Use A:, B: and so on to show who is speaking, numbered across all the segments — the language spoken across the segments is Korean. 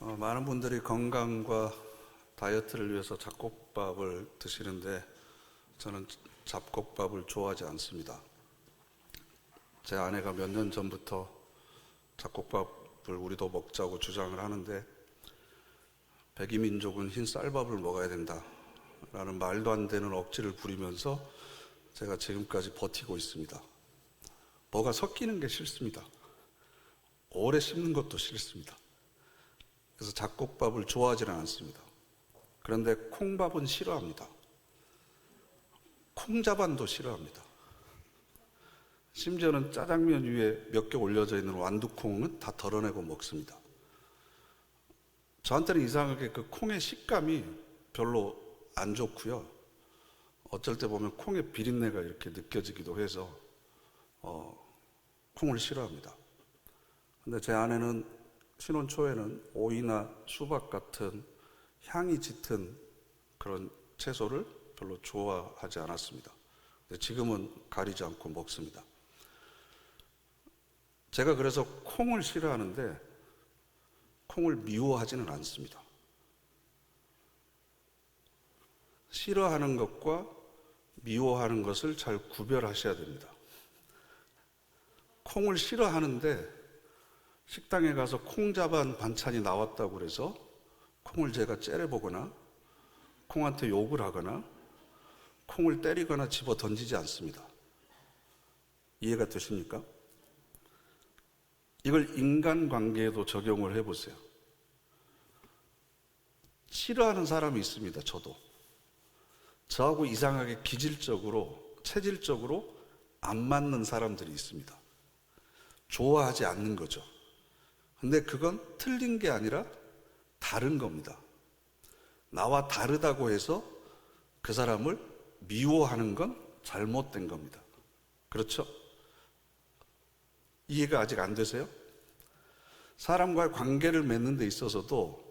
A: 많은 분들이 건강과 다이어트를 위해서 잡곡밥을 드시는데 저는 잡곡밥을 좋아하지 않습니다. 제 아내가 몇 년 전부터 잡곡밥을 우리도 먹자고 주장을 하는데 백이민족은 흰 쌀밥을 먹어야 된다 라는 말도 안 되는 억지를 부리면서 제가 지금까지 버티고 있습니다. 뭐가 섞이는 게 싫습니다. 오래 씹는 것도 싫습니다. 그래서 잡곡밥을 좋아하지는 않습니다. 그런데 콩밥은 싫어합니다. 콩자반도 싫어합니다. 심지어는 짜장면 위에 몇 개 올려져 있는 완두콩은 다 덜어내고 먹습니다. 저한테는 이상하게 그 콩의 식감이 별로 안 좋고요. 어쩔 때 보면 콩의 비린내가 이렇게 느껴지기도 해서 콩을 싫어합니다. 근데 제 아내는 신혼 초에는 오이나 수박 같은 향이 짙은 그런 채소를 별로 좋아하지 않았습니다. 근데 지금은 가리지 않고 먹습니다. 제가 그래서 콩을 싫어하는데 콩을 미워하지는 않습니다. 싫어하는 것과 미워하는 것을 잘 구별하셔야 됩니다. 콩을 싫어하는데 식당에 가서 콩자반 반찬이 나왔다고 그래서 콩을 제가 째려보거나 콩한테 욕을 하거나 콩을 때리거나 집어 던지지 않습니다. 이해가 되십니까? 이걸 인간관계에도 적용을 해보세요. 싫어하는 사람이 있습니다. 저하고 이상하게 기질적으로 체질적으로 안 맞는 사람들이 있습니다. 좋아하지 않는 거죠. 근데 그건 틀린 게 아니라 다른 겁니다. 나와 다르다고 해서 그 사람을 미워하는 건 잘못된 겁니다. 그렇죠? 이해가 아직 안 되세요? 사람과의 관계를 맺는 데 있어서도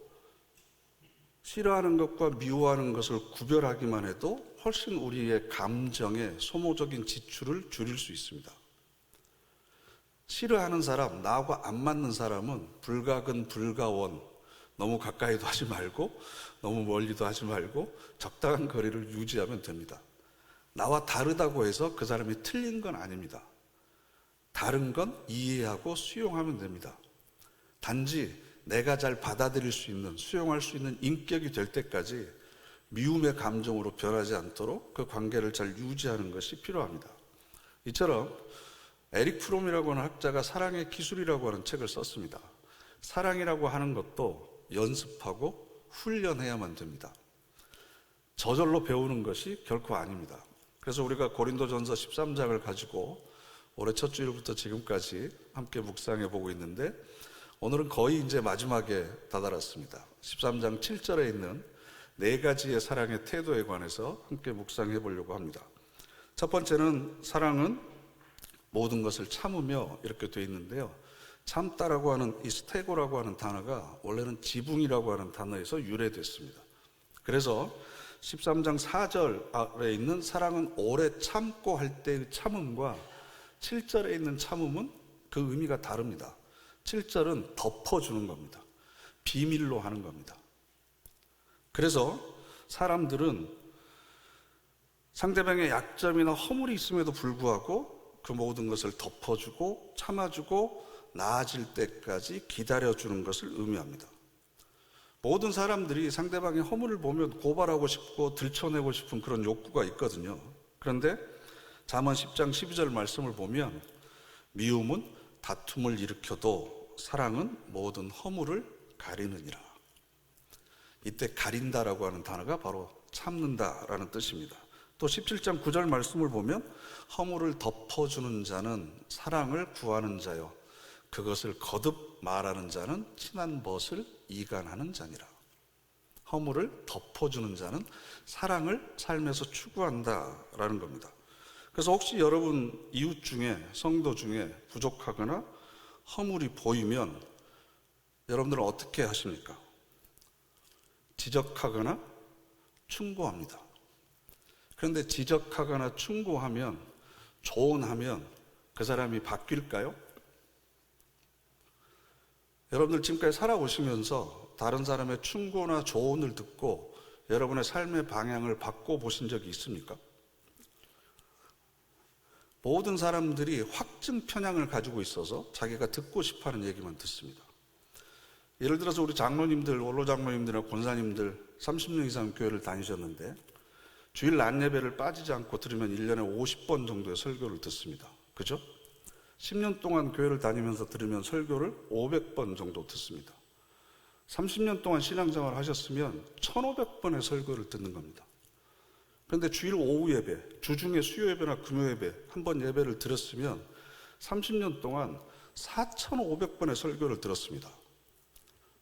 A: 싫어하는 것과 미워하는 것을 구별하기만 해도 훨씬 우리의 감정의 소모적인 지출을 줄일 수 있습니다. 싫어하는 사람, 나하고 안 맞는 사람은 불가근 불가원, 너무 가까이도 하지 말고 너무 멀리도 하지 말고 적당한 거리를 유지하면 됩니다. 나와 다르다고 해서 그 사람이 틀린 건 아닙니다. 다른 건 이해하고 수용하면 됩니다. 단지 내가 잘 받아들일 수 있는, 수용할 수 있는 인격이 될 때까지 미움의 감정으로 변하지 않도록 그 관계를 잘 유지하는 것이 필요합니다. 이처럼 에릭 프롬이라고 하는 학자가 사랑의 기술이라고 하는 책을 썼습니다. 사랑이라고 하는 것도 연습하고 훈련해야만 됩니다. 저절로 배우는 것이 결코 아닙니다. 그래서 우리가 고린도전서 13장을 가지고 올해 첫 주일부터 지금까지 함께 묵상해 보고 있는데 오늘은 거의 이제 마지막에 다다랐습니다. 13장 7절에 있는 4가지의 사랑의 태도에 관해서 함께 묵상해 보려고 합니다. 첫 번째는 사랑은 모든 것을 참으며 이렇게 되어 있는데요. 참다라고 하는 이 스테고라고 하는 단어가 원래는 지붕이라고 하는 단어에서 유래됐습니다. 그래서 13장 4절에 있는 사랑은 오래 참고 할 때의 참음과 7절에 있는 참음은 그 의미가 다릅니다. 7절은 덮어주는 겁니다. 비밀로 하는 겁니다. 그래서 사람들은 상대방의 약점이나 허물이 있음에도 불구하고 그 모든 것을 덮어주고 참아주고 나아질 때까지 기다려주는 것을 의미합니다. 모든 사람들이 상대방의 허물을 보면 고발하고 싶고 들춰내고 싶은 그런 욕구가 있거든요. 그런데 잠언 10장 12절 말씀을 보면 미움은 다툼을 일으켜도 사랑은 모든 허물을 가리느니라. 이때 가린다라고 하는 단어가 바로 참는다라는 뜻입니다. 또 17장 9절 말씀을 보면 허물을 덮어주는 자는 사랑을 구하는 자요 그것을 거듭 말하는 자는 친한 벗을 이간하는 자니라. 허물을 덮어주는 자는 사랑을 삶에서 추구한다라는 겁니다. 그래서 혹시 여러분 이웃 중에 성도 중에 부족하거나 허물이 보이면 여러분들은 어떻게 하십니까? 지적하거나 충고합니다. 그런데 지적하거나 충고하면, 조언하면 그 사람이 바뀔까요? 여러분들 지금까지 살아오시면서 다른 사람의 충고나 조언을 듣고 여러분의 삶의 방향을 바꿔보신 적이 있습니까? 모든 사람들이 확증 편향을 가지고 있어서 자기가 듣고 싶어하는 얘기만 듣습니다. 예를 들어서 우리 장로님들, 원로 장로님들이나 권사님들 30년 이상 교회를 다니셨는데 주일 낮 예배를 빠지지 않고 들으면 1년에 50번 정도의 설교를 듣습니다. 그죠? 10년 동안 교회를 다니면서 들으면 설교를 500번 정도 듣습니다. 30년 동안 신앙생활을 하셨으면 1500번의 설교를 듣는 겁니다. 그런데 주일 오후 예배, 주중에 수요 예배나 금요 예배 한 번 예배를 들었으면 30년 동안 4500번의 설교를 들었습니다.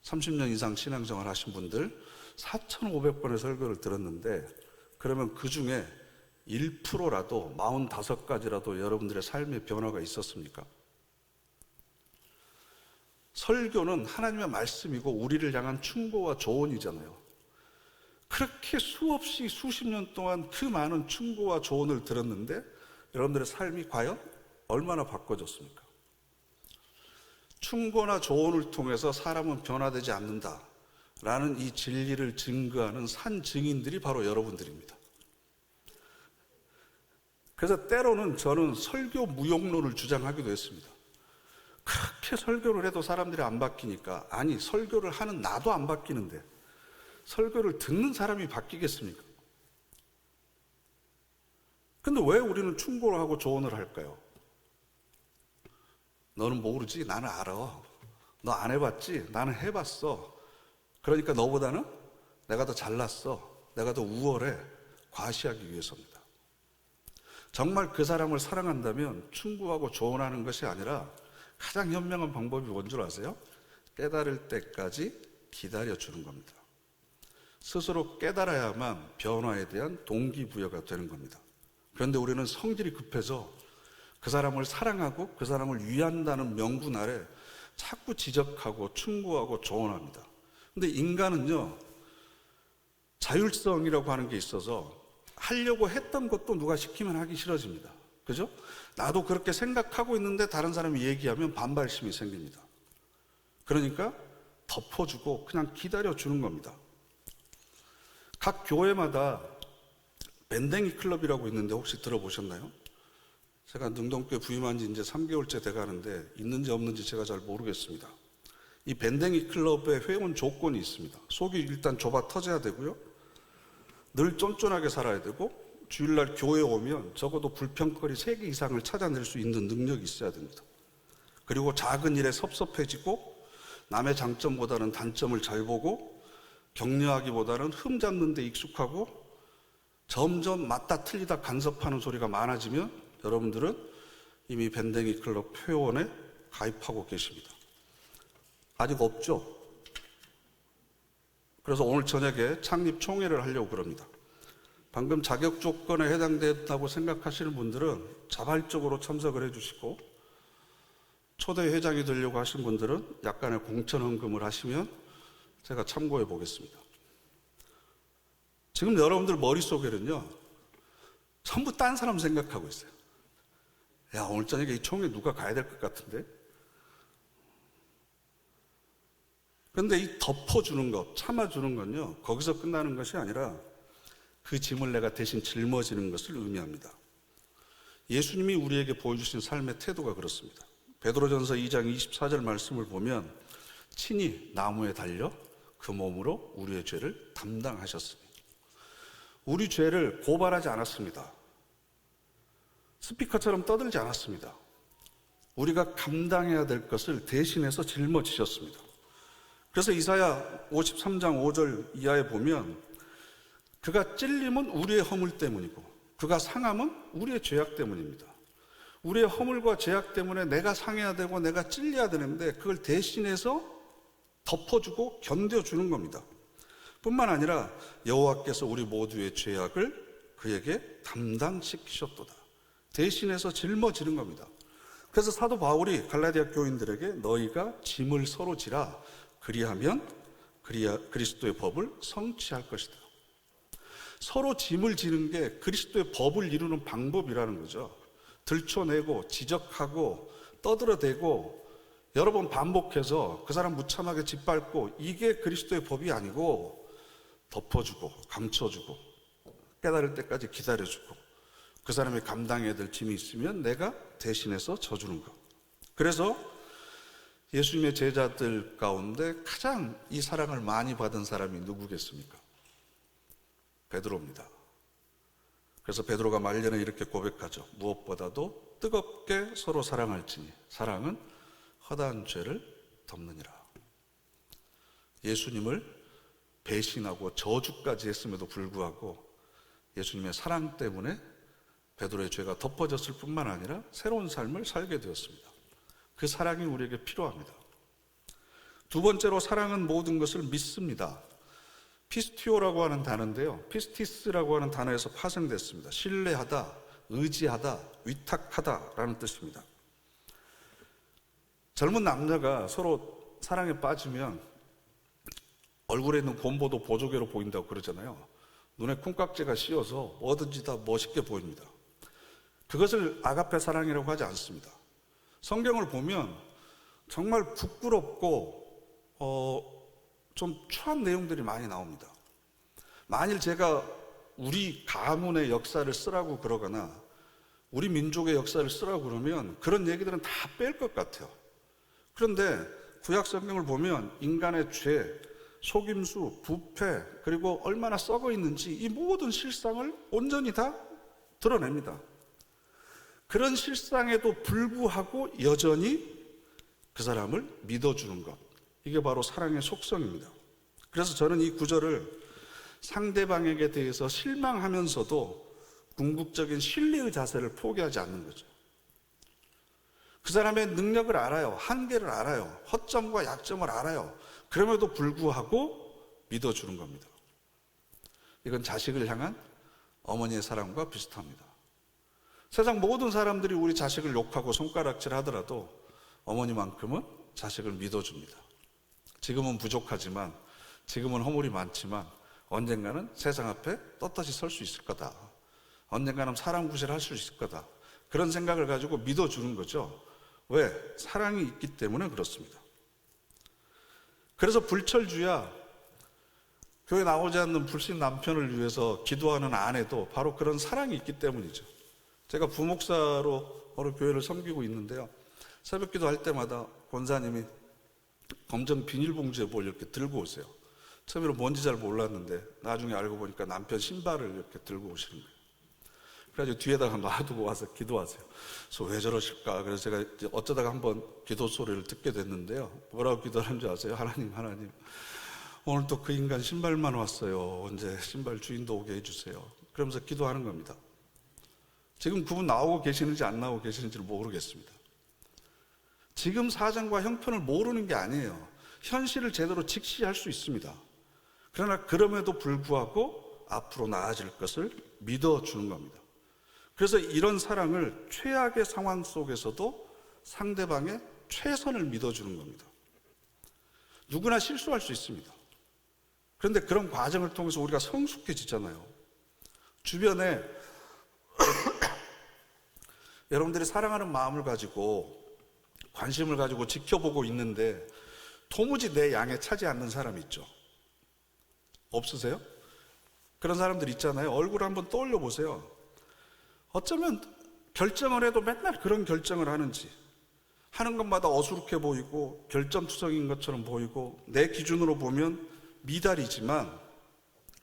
A: 30년 이상 신앙생활 하신 분들 4500번의 설교를 들었는데 그러면 그 중에 1%라도 45가지라도 여러분들의 삶의 변화가 있었습니까? 설교는 하나님의 말씀이고 우리를 향한 충고와 조언이잖아요. 그렇게 수없이 수십 년 동안 그 많은 충고와 조언을 들었는데 여러분들의 삶이 과연 얼마나 바꿔졌습니까? 충고나 조언을 통해서 사람은 변화되지 않는다라는 이 진리를 증거하는 산 증인들이 바로 여러분들입니다. 그래서 때로는 저는 설교 무용론을 주장하기도 했습니다. 그렇게 설교를 해도 사람들이 안 바뀌니까, 아니 설교를 하는 나도 안 바뀌는데 설교를 듣는 사람이 바뀌겠습니까? 근데 왜 우리는 충고를 하고 조언을 할까요? 너는 모르지? 나는 알아. 너 안 해봤지? 나는 해봤어. 그러니까 너보다는 내가 더 잘났어. 내가 더 우월해. 과시하기 위해서입니다. 정말 그 사람을 사랑한다면 충고하고 조언하는 것이 아니라 가장 현명한 방법이 뭔 줄 아세요? 깨달을 때까지 기다려주는 겁니다. 스스로 깨달아야만 변화에 대한 동기부여가 되는 겁니다. 그런데 우리는 성질이 급해서 그 사람을 사랑하고 그 사람을 위한다는 명분 아래 자꾸 지적하고 충고하고 조언합니다. 근데 인간은요, 자율성이라고 하는 게 있어서 하려고 했던 것도 누가 시키면 하기 싫어집니다. 그죠? 나도 그렇게 생각하고 있는데 다른 사람이 얘기하면 반발심이 생깁니다. 그러니까 덮어주고 그냥 기다려주는 겁니다. 각 교회마다 밴댕이 클럽이라고 있는데 혹시 들어보셨나요? 제가 능동교회 부임한 지 이제 3개월째 돼가는데 있는지 없는지 제가 잘 모르겠습니다. 이 밴댕이 클럽의 회원 조건이 있습니다. 속이 일단 좁아 터져야 되고요. 늘 쫀쫀하게 살아야 되고 주일날 교회에 오면 적어도 불평거리 3개 이상을 찾아낼 수 있는 능력이 있어야 됩니다. 그리고 작은 일에 섭섭해지고 남의 장점보다는 단점을 잘 보고 격려하기보다는 흠 잡는 데 익숙하고 점점 맞다 틀리다 간섭하는 소리가 많아지면 여러분들은 이미 밴댕이 클럽 회원에 가입하고 계십니다. 아직 없죠? 그래서 오늘 저녁에 창립 총회를 하려고 그럽니다. 방금 자격 조건에 해당된다고 생각하시는 분들은 자발적으로 참석을 해주시고 초대 회장이 되려고 하신 분들은 약간의 공천 헌금을 하시면 제가 참고해 보겠습니다. 지금 여러분들 머릿속에는요, 전부 딴 사람 생각하고 있어요. 야, 오늘 저녁에 이 총회 누가 가야 될 것 같은데? 그런데 이 덮어주는 것, 참아주는 건요, 거기서 끝나는 것이 아니라 그 짐을 내가 대신 짊어지는 것을 의미합니다. 예수님이 우리에게 보여주신 삶의 태도가 그렇습니다. 베드로전서 2장 24절 말씀을 보면 친히 나무에 달려 그 몸으로 우리의 죄를 담당하셨습니다. 우리 죄를 고발하지 않았습니다. 스피커처럼 떠들지 않았습니다. 우리가 감당해야 될 것을 대신해서 짊어지셨습니다. 그래서 이사야 53장 5절 이하에 보면 그가 찔림은 우리의 허물 때문이고 그가 상함은 우리의 죄악 때문입니다. 우리의 허물과 죄악 때문에 내가 상해야 되고 내가 찔려야 되는데 그걸 대신해서 덮어주고 견뎌주는 겁니다. 뿐만 아니라 여호와께서 우리 모두의 죄악을 그에게 담당시키셨도다. 대신해서 짊어지는 겁니다. 그래서 사도 바울이 갈라디아 교인들에게 너희가 짐을 서로 지라 그리하면 그리스도의 법을 성취할 것이다. 서로 짐을 지는 게 그리스도의 법을 이루는 방법이라는 거죠. 들춰내고 지적하고 떠들어대고 여러 번 반복해서 그 사람 무참하게 짓밟고, 이게 그리스도의 법이 아니고 덮어주고 감춰주고 깨달을 때까지 기다려주고, 그 사람이 감당해야 될 짐이 있으면 내가 대신해서 져주는 것. 그래서 예수님의 제자들 가운데 가장 이 사랑을 많이 받은 사람이 누구겠습니까? 베드로입니다. 그래서 베드로가 말년에 이렇게 고백하죠. 무엇보다도 뜨겁게 서로 사랑할지니 사랑은 허다한 죄를 덮느니라. 예수님을 배신하고 저주까지 했음에도 불구하고 예수님의 사랑 때문에 베드로의 죄가 덮어졌을 뿐만 아니라 새로운 삶을 살게 되었습니다. 그 사랑이 우리에게 필요합니다. 두 번째로, 사랑은 모든 것을 믿습니다. 피스티오라고 하는 단어인데요, 피스티스라고 하는 단어에서 파생됐습니다. 신뢰하다, 의지하다, 위탁하다라는 뜻입니다. 젊은 남녀가 서로 사랑에 빠지면 얼굴에 있는 곰보도 보조개로 보인다고 그러잖아요. 눈에 콩깍지가 씌어서 뭐든지 다 멋있게 보입니다. 그것을 아가페 사랑이라고 하지 않습니다. 성경을 보면 정말 부끄럽고 좀 추한 내용들이 많이 나옵니다. 만일 제가 우리 가문의 역사를 쓰라고 그러거나 우리 민족의 역사를 쓰라고 그러면 그런 얘기들은 다 뺄 것 같아요. 그런데 구약 성경을 보면 인간의 죄, 속임수, 부패, 그리고 얼마나 썩어 있는지 이 모든 실상을 온전히 다 드러냅니다. 그런 실상에도 불구하고 여전히 그 사람을 믿어주는 것, 이게 바로 사랑의 속성입니다. 그래서 저는 이 구절을 상대방에게 대해서 실망하면서도 궁극적인 신뢰의 자세를 포기하지 않는 거죠. 그 사람의 능력을 알아요. 한계를 알아요. 허점과 약점을 알아요. 그럼에도 불구하고 믿어주는 겁니다. 이건 자식을 향한 어머니의 사랑과 비슷합니다. 세상 모든 사람들이 우리 자식을 욕하고 손가락질 하더라도 어머니만큼은 자식을 믿어줍니다. 지금은 부족하지만, 지금은 허물이 많지만 언젠가는 세상 앞에 떳떳이 설 수 있을 거다. 언젠가는 사람 구실할 수 있을 거다. 그런 생각을 가지고 믿어주는 거죠. 왜? 사랑이 있기 때문에 그렇습니다. 그래서 불철주야 교회 나오지 않는 불신 남편을 위해서 기도하는 아내도 바로 그런 사랑이 있기 때문이죠. 제가 부목사로 어느 교회를 섬기고 있는데요, 새벽 기도할 때마다 권사님이 검정 비닐봉지에 뭘 이렇게 들고 오세요. 처음에는 뭔지 잘 몰랐는데 나중에 알고 보니까 남편 신발을 이렇게 들고 오시는 거예요. 그래가지고 뒤에다가 놔두고 와서 기도하세요. 그래서 왜 저러실까? 그래서 제가 어쩌다가 한번 기도 소리를 듣게 됐는데요, 뭐라고 기도하는 줄 아세요? 하나님, 오늘 또 그 인간 신발만 왔어요. 언제 신발 주인도 오게 해주세요. 그러면서 기도하는 겁니다. 지금 그분 나오고 계시는지 안 나오고 계시는지를 모르겠습니다. 지금 사정과 형편을 모르는 게 아니에요. 현실을 제대로 직시할 수 있습니다. 그러나 그럼에도 불구하고 앞으로 나아질 것을 믿어주는 겁니다. 그래서 이런 사랑을 최악의 상황 속에서도 상대방의 최선을 믿어주는 겁니다. 누구나 실수할 수 있습니다. 그런데 그런 과정을 통해서 우리가 성숙해지잖아요. 주변에 여러분들이 사랑하는 마음을 가지고 관심을 가지고 지켜보고 있는데 도무지 내 양에 차지 않는 사람이 있죠. 없으세요? 그런 사람들 있잖아요. 얼굴 한번 떠올려 보세요. 어쩌면 결정을 해도 맨날 그런 결정을 하는지, 하는 것마다 어수룩해 보이고 결점투성인 것처럼 보이고 내 기준으로 보면 미달이지만,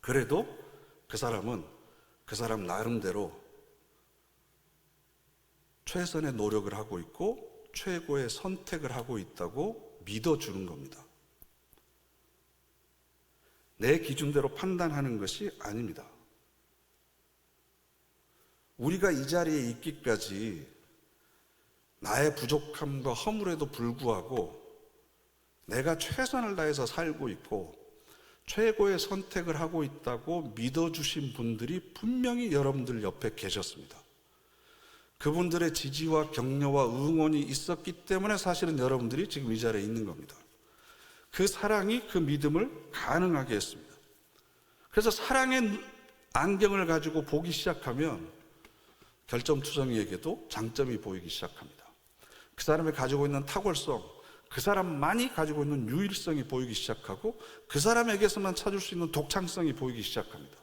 A: 그래도 그 사람은 그 사람 나름대로 최선의 노력을 하고 있고 최고의 선택을 하고 있다고 믿어주는 겁니다. 내 기준대로 판단하는 것이 아닙니다. 우리가 이 자리에 있기까지 나의 부족함과 허물에도 불구하고 내가 최선을 다해서 살고 있고 최고의 선택을 하고 있다고 믿어주신 분들이 분명히 여러분들 옆에 계셨습니다. 그분들의 지지와 격려와 응원이 있었기 때문에 사실은 여러분들이 지금 이 자리에 있는 겁니다. 그 사랑이 그 믿음을 가능하게 했습니다. 그래서 사랑의 안경을 가지고 보기 시작하면 결점투성이에게도 장점이 보이기 시작합니다. 그 사람이 가지고 있는 탁월성, 그 사람만이 가지고 있는 유일성이 보이기 시작하고 그 사람에게서만 찾을 수 있는 독창성이 보이기 시작합니다.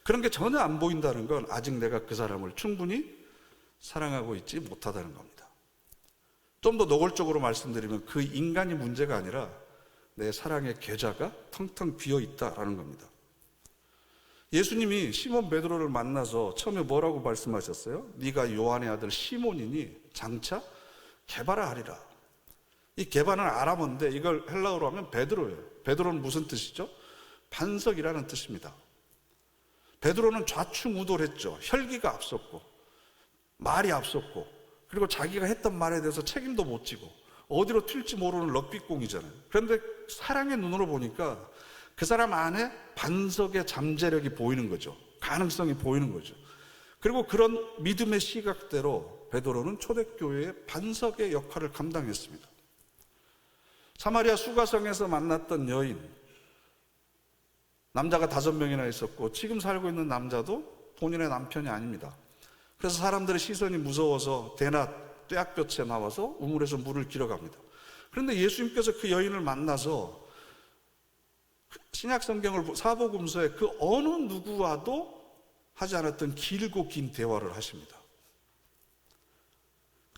A: 그런 게 전혀 안 보인다는 건 아직 내가 그 사람을 충분히 사랑하고 있지 못하다는 겁니다. 좀 더 노골적으로 말씀드리면 그 인간이 문제가 아니라 내 사랑의 계좌가 텅텅 비어 있다라는 겁니다. 예수님이 시몬 베드로를 만나서 처음에 뭐라고 말씀하셨어요? 네가 요한의 아들 시몬이니 장차 게바라 하리라. 이 게바는 아람어인데 이걸 헬라어로 하면 베드로예요. 베드로는 무슨 뜻이죠? 반석이라는 뜻입니다. 베드로는 좌충우돌했죠. 혈기가 앞섰고 말이 앞섰고 그리고 자기가 했던 말에 대해서 책임도 못 지고 어디로 튈지 모르는 럭비공이잖아요. 그런데 사랑의 눈으로 보니까 그 사람 안에 반석의 잠재력이 보이는 거죠. 가능성이 보이는 거죠. 그리고 그런 믿음의 시각대로 베드로는 초대교회의 반석의 역할을 감당했습니다. 사마리아 수가성에서 만났던 여인, 남자가 5명이나 있었고 지금 살고 있는 남자도 본인의 남편이 아닙니다. 그래서 사람들의 시선이 무서워서 대낮 떼약볕에 나와서 우물에서 물을 길어갑니다. 그런데 예수님께서 그 여인을 만나서 신약성경을 사복음서에 그 어느 누구와도 하지 않았던 길고 긴 대화를 하십니다.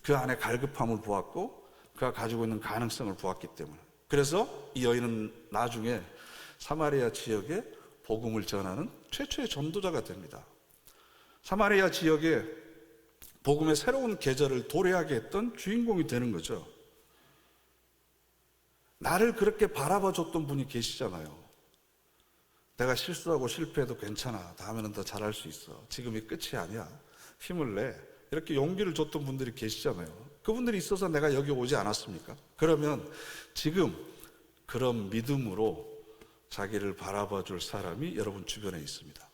A: 그 안에 갈급함을 보았고 그가 가지고 있는 가능성을 보았기 때문에. 그래서 이 여인은 나중에 사마리아 지역에 복음을 전하는 최초의 전도자가 됩니다. 사마리아 지역에 복음의 새로운 계절을 도래하게 했던 주인공이 되는 거죠. 나를 그렇게 바라봐 줬던 분이 계시잖아요. 내가 실수하고 실패해도 괜찮아. 다음에는 더 잘할 수 있어. 지금이 끝이 아니야. 힘을 내. 이렇게 용기를 줬던 분들이 계시잖아요. 그분들이 있어서 내가 여기 오지 않았습니까? 그러면 지금 그런 믿음으로 자기를 바라봐 줄 사람이 여러분 주변에 있습니다.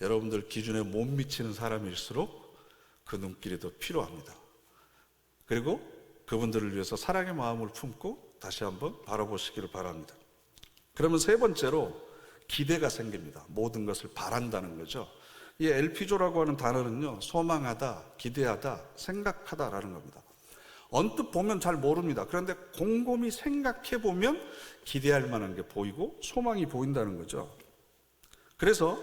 A: 여러분들 기준에 못 미치는 사람일수록 그 눈길이 더 필요합니다. 그리고 그분들을 위해서 사랑의 마음을 품고 다시 한번 바라보시기를 바랍니다. 그러면 세 번째로 기대가 생깁니다. 모든 것을 바란다는 거죠. 이 엘피조라고 하는 단어는요, 소망하다, 기대하다, 생각하다라는 겁니다. 언뜻 보면 잘 모릅니다. 그런데 곰곰이 생각해 보면 기대할 만한 게 보이고 소망이 보인다는 거죠. 그래서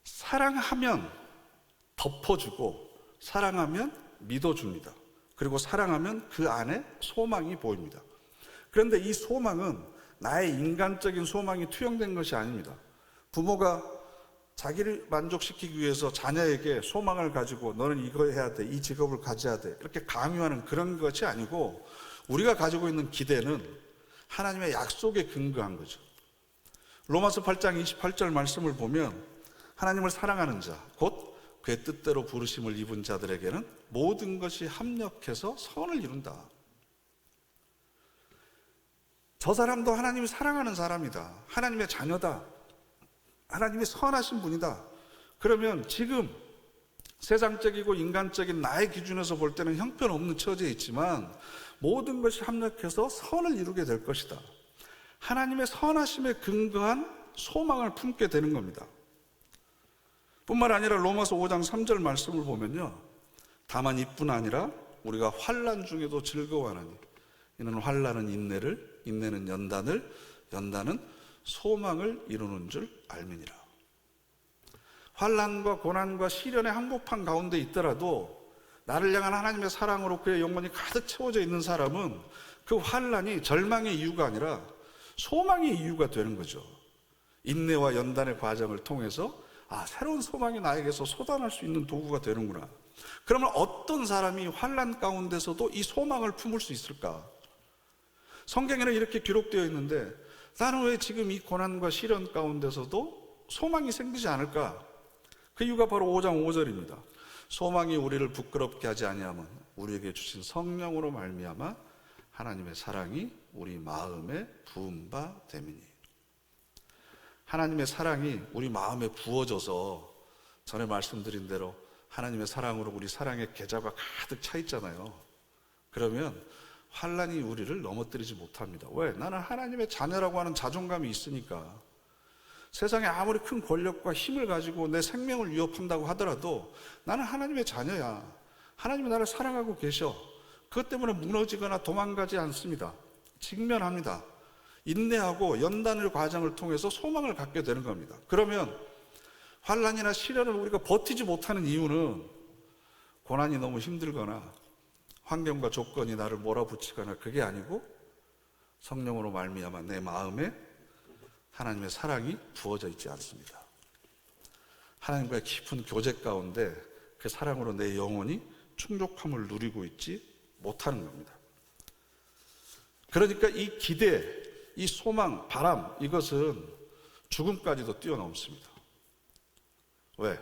A: 사랑하면 덮어주고 사랑하면 믿어줍니다. 그리고 사랑하면 그 안에 소망이 보입니다. 그런데 이 소망은 나의 인간적인 소망이 투영된 것이 아닙니다. 부모가 자기를 만족시키기 위해서 자녀에게 소망을 가지고 너는 이거 해야 돼, 이 직업을 가져야 돼 이렇게 강요하는 그런 것이 아니고 우리가 가지고 있는 기대는 하나님의 약속에 근거한 거죠. 로마서 8장 28절 말씀을 보면 하나님을 사랑하는 자, 곧 그의 뜻대로 부르심을 입은 자들에게는 모든 것이 합력해서 선을 이룬다. 저 사람도 하나님이 사랑하는 사람이다. 하나님의 자녀다. 하나님이 선하신 분이다. 그러면 지금 세상적이고 인간적인 나의 기준에서 볼 때는 형편없는 처지에 있지만 모든 것이 합력해서 선을 이루게 될 것이다. 하나님의 선하심에 근거한 소망을 품게 되는 겁니다. 뿐만 아니라 로마서 5장 3절 말씀을 보면요, 다만 이뿐 아니라 우리가 환난 중에도 즐거워하나니 이는 환난은 인내를, 인내는 연단을, 연단은 소망을 이루는 줄 알미니라. 환난과 고난과 시련의 한복판 가운데 있더라도 나를 향한 하나님의 사랑으로 그의 영혼이 가득 채워져 있는 사람은 그 환난이 절망의 이유가 아니라 소망의 이유가 되는 거죠. 인내와 연단의 과정을 통해서 새로운 소망이 나에게서 솟아날 수 있는 도구가 되는구나. 그러면 어떤 사람이 환난 가운데서도 이 소망을 품을 수 있을까? 성경에는 이렇게 기록되어 있는데 나는 왜 지금 이 고난과 시련 가운데서도 소망이 생기지 않을까? 그 이유가 바로 5장 5절입니다. 소망이 우리를 부끄럽게 하지 아니하면 우리에게 주신 성령으로 말미암아 하나님의 사랑이 우리 마음에 부은 바 됨이니. 하나님의 사랑이 우리 마음에 부어져서 전에 말씀드린 대로 하나님의 사랑으로 우리 사랑의 계좌가 가득 차 있잖아요. 그러면 환난이 우리를 넘어뜨리지 못합니다. 왜? 나는 하나님의 자녀라고 하는 자존감이 있으니까. 세상에 아무리 큰 권력과 힘을 가지고 내 생명을 위협한다고 하더라도 나는 하나님의 자녀야. 하나님이 나를 사랑하고 계셔. 그것 때문에 무너지거나 도망가지 않습니다. 직면합니다. 인내하고 연단의 과정을 통해서 소망을 갖게 되는 겁니다. 그러면 환난이나 시련을 우리가 버티지 못하는 이유는 고난이 너무 힘들거나 환경과 조건이 나를 몰아붙이거나 그게 아니고 성령으로 말미암아 내 마음에 하나님의 사랑이 부어져 있지 않습니다. 하나님과의 깊은 교제 가운데 그 사랑으로 내 영혼이 충족함을 누리고 있지 못하는 겁니다. 그러니까 이 기대, 이 소망, 바람, 이것은 죽음까지도 뛰어넘습니다. 왜?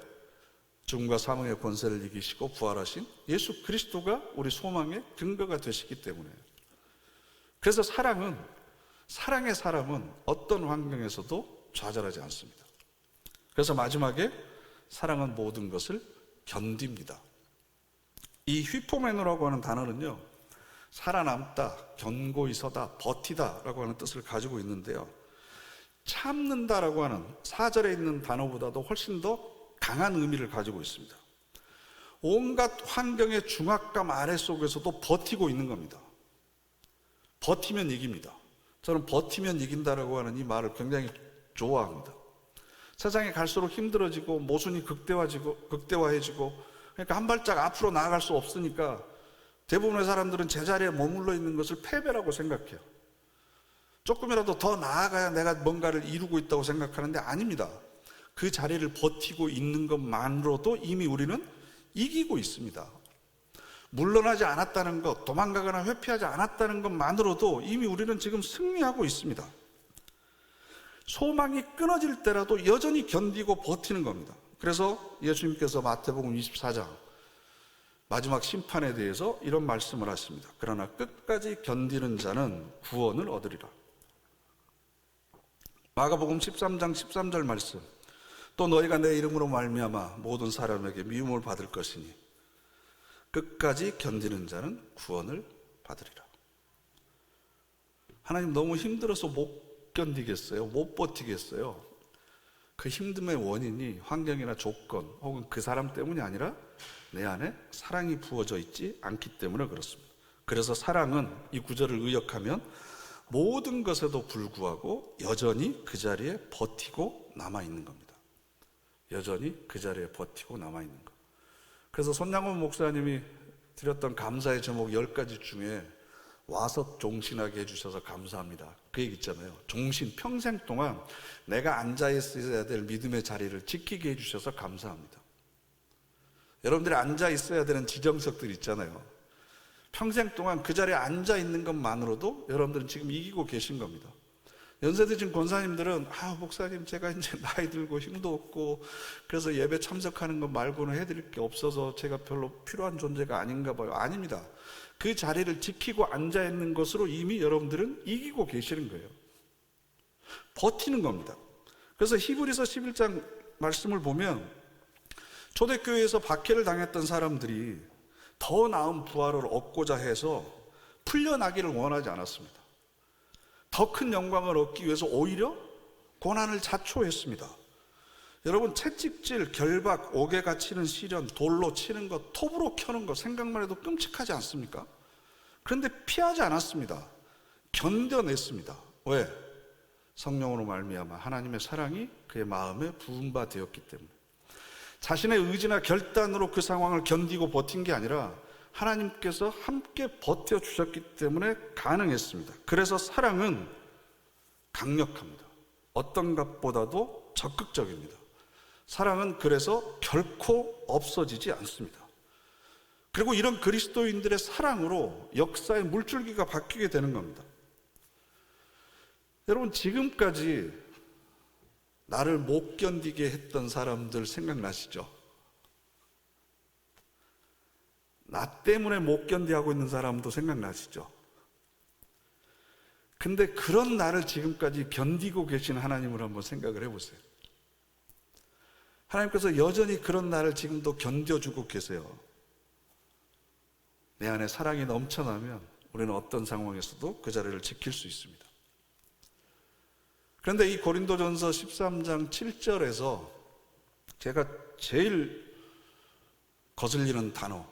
A: 죽음과 사망의 권세를 이기시고 부활하신 예수 그리스도가 우리 소망의 근거가 되시기 때문에. 그래서 사랑의 사람은 어떤 환경에서도 좌절하지 않습니다. 그래서 마지막에 사랑은 모든 것을 견딥니다. 이 휘포메노라고 하는 단어는요, 살아남다, 견고히 서다, 버티다 라고 하는 뜻을 가지고 있는데요, 참는다라고 하는 4절에 있는 단어보다도 훨씬 더 강한 의미를 가지고 있습니다. 온갖 환경의 중압감 아래 속에서도 버티고 있는 겁니다. 버티면 이깁니다. 저는 버티면 이긴다라고 하는 이 말을 굉장히 좋아합니다. 세상이 갈수록 힘들어지고 모순이 극대화해지고 그러니까 한 발짝 앞으로 나아갈 수 없으니까 대부분의 사람들은 제자리에 머물러 있는 것을 패배라고 생각해요. 조금이라도 더 나아가야 내가 뭔가를 이루고 있다고 생각하는데 아닙니다. 그 자리를 버티고 있는 것만으로도 이미 우리는 이기고 있습니다. 물러나지 않았다는 것, 도망가거나 회피하지 않았다는 것만으로도 이미 우리는 지금 승리하고 있습니다. 소망이 끊어질 때라도 여전히 견디고 버티는 겁니다. 그래서 예수님께서 마태복음 24장 마지막 심판에 대해서 이런 말씀을 하십니다. 그러나 끝까지 견디는 자는 구원을 얻으리라. 마가복음 13장 13절 말씀, 또 너희가 내 이름으로 말미암아 모든 사람에게 미움을 받을 것이니 끝까지 견디는 자는 구원을 받으리라. 하나님 너무 힘들어서 못 견디겠어요? 못 버티겠어요? 그 힘듦의 원인이 환경이나 조건 혹은 그 사람 때문이 아니라 내 안에 사랑이 부어져 있지 않기 때문에 그렇습니다. 그래서 사랑은 이 구절을 의역하면 모든 것에도 불구하고 여전히 그 자리에 버티고 남아있는 겁니다. 여전히 그 자리에 버티고 남아있는 것. 그래서 손양원 목사님이 드렸던 감사의 제목 10가지 중에 와서 종신하게 해주셔서 감사합니다, 그 얘기 있잖아요. 종신, 평생 동안 내가 앉아있어야 될 믿음의 자리를 지키게 해주셔서 감사합니다. 여러분들이 앉아있어야 되는 지정석들 있잖아요. 평생 동안 그 자리에 앉아있는 것만으로도 여러분들은 지금 이기고 계신 겁니다. 연세 드신 권사님들은 목사님 제가 이제 나이 들고 힘도 없고 그래서 예배 참석하는 것 말고는 해드릴 게 없어서 제가 별로 필요한 존재가 아닌가 봐요. 아닙니다. 그 자리를 지키고 앉아있는 것으로 이미 여러분들은 이기고 계시는 거예요. 버티는 겁니다. 그래서 히브리서 11장 말씀을 보면 초대교회에서 박해를 당했던 사람들이 더 나은 부활을 얻고자 해서 풀려나기를 원하지 않았습니다. 더 큰 영광을 얻기 위해서 오히려 고난을 자초했습니다. 여러분, 채찍질, 결박, 옥에 갇히는 시련, 돌로 치는 것, 톱으로 켜는 것 생각만 해도 끔찍하지 않습니까? 그런데 피하지 않았습니다. 견뎌냈습니다. 왜? 성령으로 말미암아 하나님의 사랑이 그의 마음에 부은 바 되었기 때문에. 자신의 의지나 결단으로 그 상황을 견디고 버틴 게 아니라 하나님께서 함께 버텨주셨기 때문에 가능했습니다. 그래서 사랑은 강력합니다. 어떤 것보다도 적극적입니다. 사랑은 그래서 결코 없어지지 않습니다. 그리고 이런 그리스도인들의 사랑으로 역사의 물줄기가 바뀌게 되는 겁니다. 여러분, 지금까지 나를 못 견디게 했던 사람들 생각나시죠? 나 때문에 못 견디하고 있는 사람도 생각나시죠? 근데 그런 나를 지금까지 견디고 계신 하나님을 한번 생각을 해보세요. 하나님께서 여전히 그런 나를 지금도 견뎌주고 계세요. 내 안에 사랑이 넘쳐나면 우리는 어떤 상황에서도 그 자리를 지킬 수 있습니다. 그런데 이 고린도전서 13장 7절에서 제가 제일 거슬리는 단어,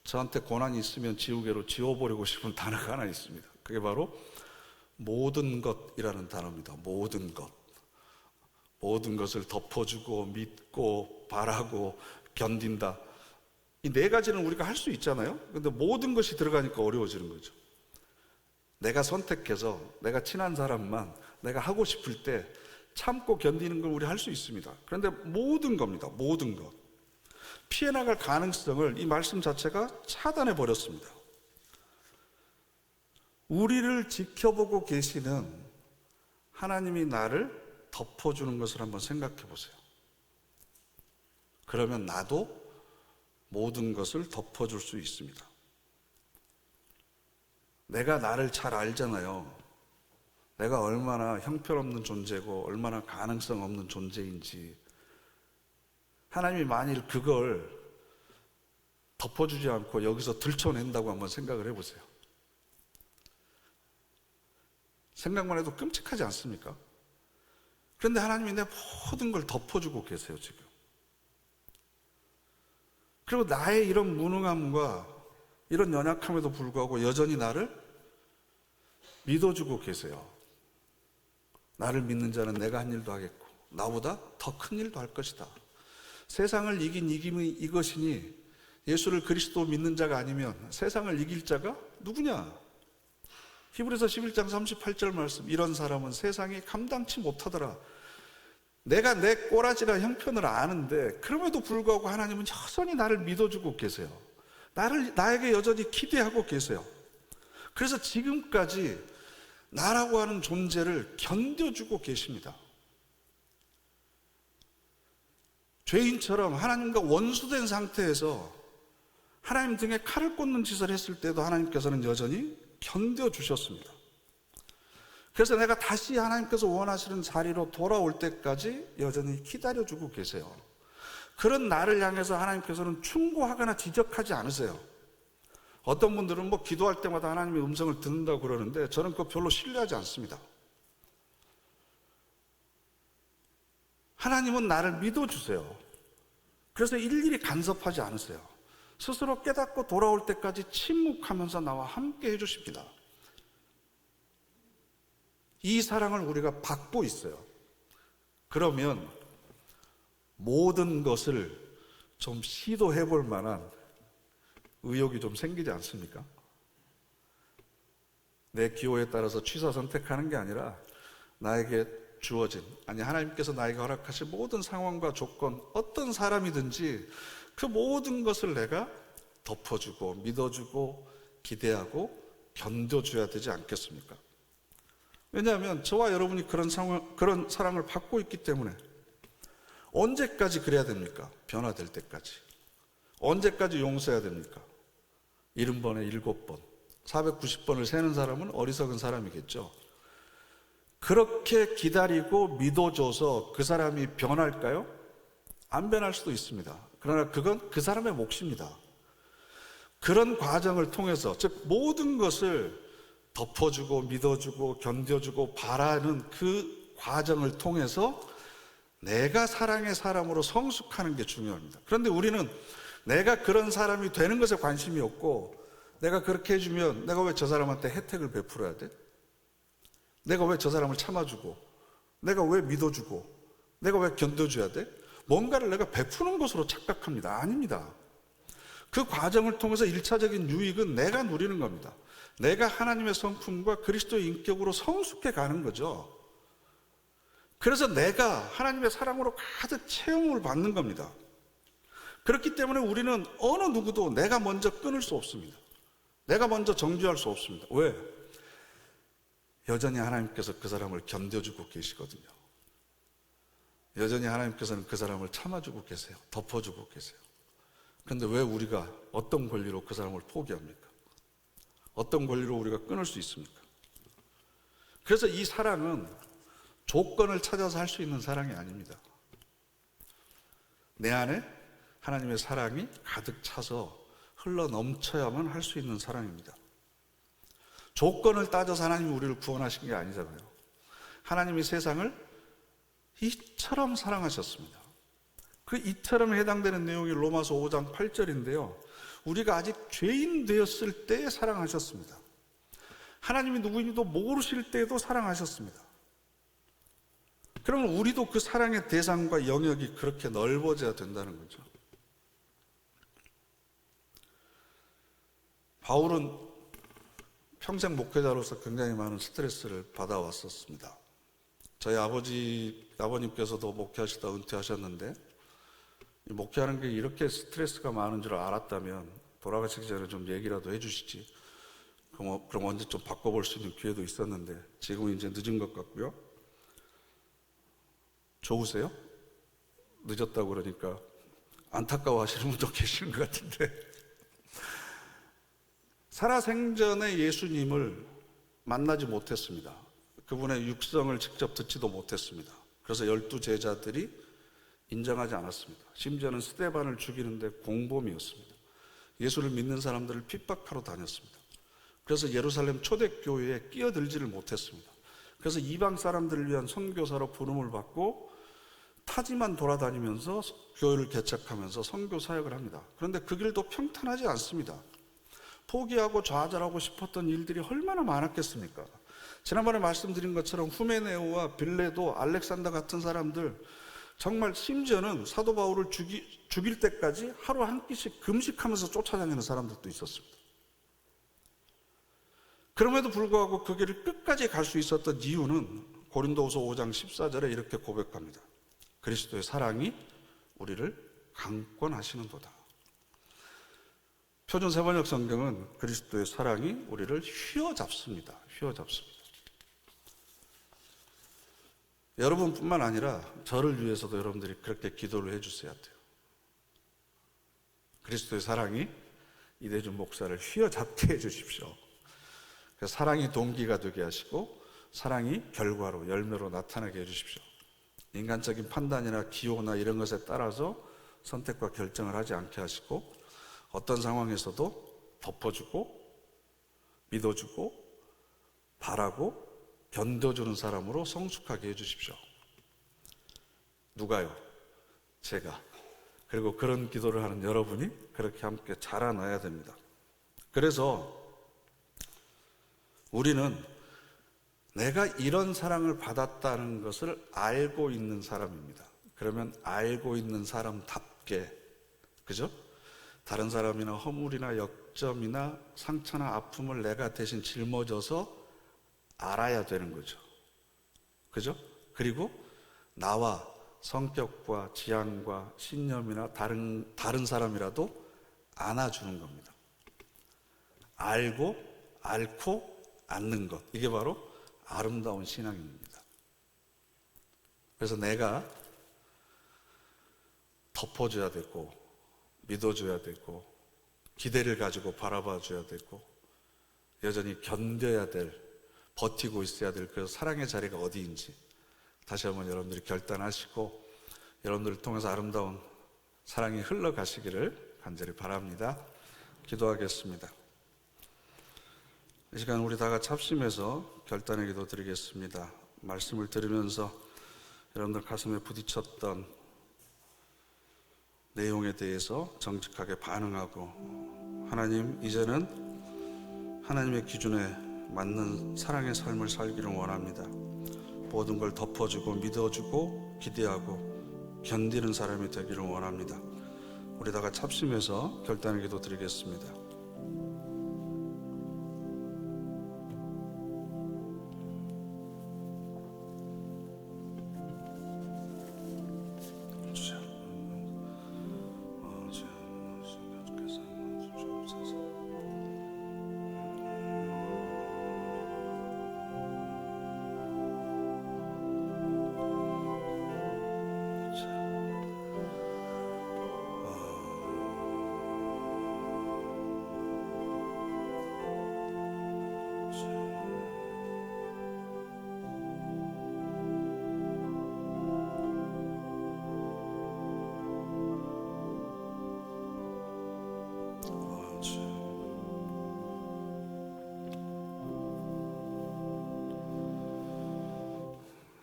A: 저한테 고난이 있으면 지우개로 지워버리고 싶은 단어가 하나 있습니다. 그게 바로 모든 것이라는 단어입니다. 모든 것. 모든 것을 덮어주고 믿고 바라고 견딘다. 이 네 가지는 우리가 할 수 있잖아요. 근데 모든 것이 들어가니까 어려워지는 거죠. 내가 선택해서 내가 친한 사람만 내가 하고 싶을 때 참고 견디는 걸 우리 할 수 있습니다. 그런데 모든 겁니다. 모든 것. 피해 나갈 가능성을 이 말씀 자체가 차단해 버렸습니다. 우리를 지켜보고 계시는 하나님이 나를 덮어주는 것을 한번 생각해 보세요. 그러면 나도 모든 것을 덮어줄 수 있습니다. 내가 나를 잘 알잖아요. 내가 얼마나 형편없는 존재고 얼마나 가능성 없는 존재인지. 하나님이 만일 그걸 덮어주지 않고 여기서 들춰낸다고 한번 생각을 해보세요. 생각만 해도 끔찍하지 않습니까? 그런데 하나님이 내 모든 걸 덮어주고 계세요, 지금. 그리고 나의 이런 무능함과 이런 연약함에도 불구하고 여전히 나를 믿어주고 계세요. 나를 믿는 자는 내가 한 일도 하겠고 나보다 더 큰 일도 할 것이다. 세상을 이긴 이김이 이것이니 예수를 그리스도 믿는 자가 아니면 세상을 이길 자가 누구냐? 히브리서 11장 38절 말씀, 이런 사람은 세상이 감당치 못하더라. 내가 내 꼬라지나 형편을 아는데 그럼에도 불구하고 하나님은 여전히 나를 믿어주고 계세요. 나에게 여전히 기대하고 계세요. 그래서 지금까지 나라고 하는 존재를 견뎌주고 계십니다. 죄인처럼 하나님과 원수된 상태에서 하나님 등에 칼을 꽂는 짓을 했을 때도 하나님께서는 여전히 견뎌주셨습니다. 그래서 내가 다시 하나님께서 원하시는 자리로 돌아올 때까지 여전히 기다려주고 계세요. 그런 나를 향해서 하나님께서는 충고하거나 지적하지 않으세요. 어떤 분들은 기도할 때마다 하나님의 음성을 듣는다고 그러는데 저는 그거 별로 신뢰하지 않습니다. 하나님은 나를 믿어주세요. 그래서 일일이 간섭하지 않으세요. 스스로 깨닫고 돌아올 때까지 침묵하면서 나와 함께 해주십니다. 이 사랑을 우리가 받고 있어요. 그러면 모든 것을 좀 시도해 볼 만한 의욕이 좀 생기지 않습니까? 내 기호에 따라서 취사 선택하는 게 아니라 나에게 주어진, 하나님께서 나에게 허락하신 모든 상황과 조건, 어떤 사람이든지 그 모든 것을 내가 덮어주고 믿어주고 기대하고 견뎌줘야 되지 않겠습니까? 왜냐하면 저와 여러분이 그런 사랑을 받고 있기 때문에. 언제까지 그래야 됩니까? 변화될 때까지. 언제까지 용서해야 됩니까? 70번에 7번, 490번을 세는 사람은 어리석은 사람이겠죠. 그렇게 기다리고 믿어줘서 그 사람이 변할까요? 안 변할 수도 있습니다. 그러나 그건 그 사람의 몫입니다. 그런 과정을 통해서, 즉 모든 것을 덮어주고 믿어주고 견뎌주고 바라는 그 과정을 통해서 내가 사랑의 사람으로 성숙하는 게 중요합니다. 그런데 우리는 내가 그런 사람이 되는 것에 관심이 없고, 내가 그렇게 해주면 내가 왜 저 사람한테 혜택을 베풀어야 돼? 내가 왜 저 사람을 참아주고, 내가 왜 믿어주고, 내가 왜 견뎌줘야 돼? 뭔가를 내가 베푸는 것으로 착각합니다. 아닙니다. 그 과정을 통해서 1차적인 유익은 내가 누리는 겁니다. 내가 하나님의 성품과 그리스도의 인격으로 성숙해 가는 거죠. 그래서 내가 하나님의 사랑으로 가득 체험을 받는 겁니다. 그렇기 때문에 우리는 어느 누구도 내가 먼저 끊을 수 없습니다. 내가 먼저 정죄할 수 없습니다. 왜? 여전히 하나님께서 그 사람을 견뎌주고 계시거든요. 여전히 하나님께서는 그 사람을 참아주고 계세요. 덮어주고 계세요. 그런데 왜 우리가 어떤 권리로 그 사람을 포기합니까? 어떤 권리로 우리가 끊을 수 있습니까? 그래서 이 사랑은 조건을 찾아서 할 수 있는 사랑이 아닙니다. 내 안에 하나님의 사랑이 가득 차서 흘러 넘쳐야만 할 수 있는 사랑입니다. 조건을 따져서 하나님이 우리를 구원하신 게 아니잖아요. 하나님이 세상을 이처럼 사랑하셨습니다. 그 이처럼에 해당되는 내용이 로마서 5장 8절인데요. 우리가 아직 죄인 되었을 때 사랑하셨습니다. 하나님이 누구인지도 모르실 때에도 사랑하셨습니다. 그러면 우리도 그 사랑의 대상과 영역이 그렇게 넓어져야 된다는 거죠. 바울은 평생 목회자로서 굉장히 많은 스트레스를 받아왔었습니다. 저희 아버님께서도 목회하시다 은퇴하셨는데, 목회하는 게 이렇게 스트레스가 많은 줄 알았다면 돌아가시기 전에 좀 얘기라도 해주시지. 그럼 언제 좀 바꿔볼 수 있는 기회도 있었는데 지금은 이제 늦은 것 같고요. 좋으세요? 늦었다고 그러니까 안타까워하시는 분도 계시는 것 같은데, 살아생전에 예수님을 만나지 못했습니다. 그분의 육성을 직접 듣지도 못했습니다. 그래서 12 제자들이 인정하지 않았습니다. 심지어는 스데반을 죽이는데 공범이었습니다. 예수를 믿는 사람들을 핍박하러 다녔습니다. 그래서 예루살렘 초대교회에 끼어들지를 못했습니다. 그래서 이방 사람들을 위한 선교사로 부름을 받고 타지만 돌아다니면서 교회를 개척하면서 선교 사역을 합니다. 그런데 그 길도 평탄하지 않습니다. 포기하고 좌절하고 싶었던 일들이 얼마나 많았겠습니까? 지난번에 말씀드린 것처럼 후메네오와 빌레도, 알렉산더 같은 사람들, 정말 심지어는 사도 바울을 죽일 때까지 하루 한 끼씩 금식하면서 쫓아다니는 사람들도 있었습니다. 그럼에도 불구하고 그 길을 끝까지 갈 수 있었던 이유는 고린도후서 5장 14절에 이렇게 고백합니다. 그리스도의 사랑이 우리를 강권하시는도다. 표준 세번역 성경은 그리스도의 사랑이 우리를 휘어잡습니다. 휘어잡습니다. 여러분뿐만 아니라 저를 위해서도 여러분들이 그렇게 기도를 해주셔야 돼요. 그리스도의 사랑이 이대준 목사를 휘어잡게 해주십시오. 그래서 사랑이 동기가 되게 하시고 사랑이 결과로, 열매로 나타나게 해주십시오. 인간적인 판단이나 기호나 이런 것에 따라서 선택과 결정을 하지 않게 하시고, 어떤 상황에서도 덮어주고 믿어주고 바라고 견뎌주는 사람으로 성숙하게 해주십시오. 누가요? 제가. 그리고 그런 기도를 하는 여러분이 그렇게 함께 자라나야 됩니다. 그래서 우리는 내가 이런 사랑을 받았다는 것을 알고 있는 사람입니다. 그러면 알고 있는 사람답게, 그죠? 다른 사람이나 허물이나 역점이나 상처나 아픔을 내가 대신 짊어져서 알아야 되는 거죠. 그죠? 그리고 나와 성격과 지향과 신념이나 다른 사람이라도 안아주는 겁니다. 알고, 앓고, 안는 것. 이게 바로 아름다운 신앙입니다. 그래서 내가 덮어줘야 되고, 믿어줘야 되고, 기대를 가지고 바라봐줘야 되고, 여전히 견뎌야 될, 버티고 있어야 될 그 사랑의 자리가 어디인지 다시 한번 여러분들이 결단하시고, 여러분들을 통해서 아름다운 사랑이 흘러가시기를 간절히 바랍니다. 기도하겠습니다. 이 시간 우리 다 같이 합심해서 결단의 기도 드리겠습니다. 말씀을 들으면서 여러분들 가슴에 부딪혔던 내용에 대해서 정직하게 반응하고, 하나님, 이제는 하나님의 기준에 맞는 사랑의 삶을 살기를 원합니다. 모든 걸 덮어주고 믿어주고 기대하고 견디는 사람이 되기를 원합니다. 우리 다 같이 합심해서 결단의 기도 드리겠습니다.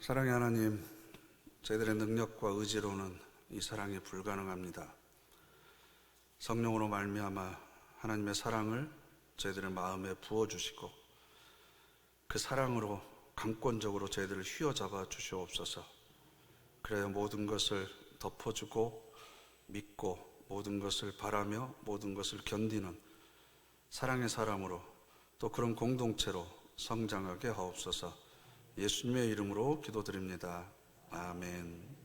A: 사랑의 하나님, 저희들의 능력과 의지로는 이 사랑이 불가능합니다. 성령으로 말미암아 하나님의 사랑을 저희들의 마음에 부어주시고 그 사랑으로 강권적으로 저희들을 휘어잡아 주시옵소서. 그래야 모든 것을 덮어주고 믿고 모든 것을 바라며 모든 것을 견디는 사랑의 사람으로 또 그런 공동체로 성장하게 하옵소서. 예수님의 이름으로 기도드립니다. 아멘.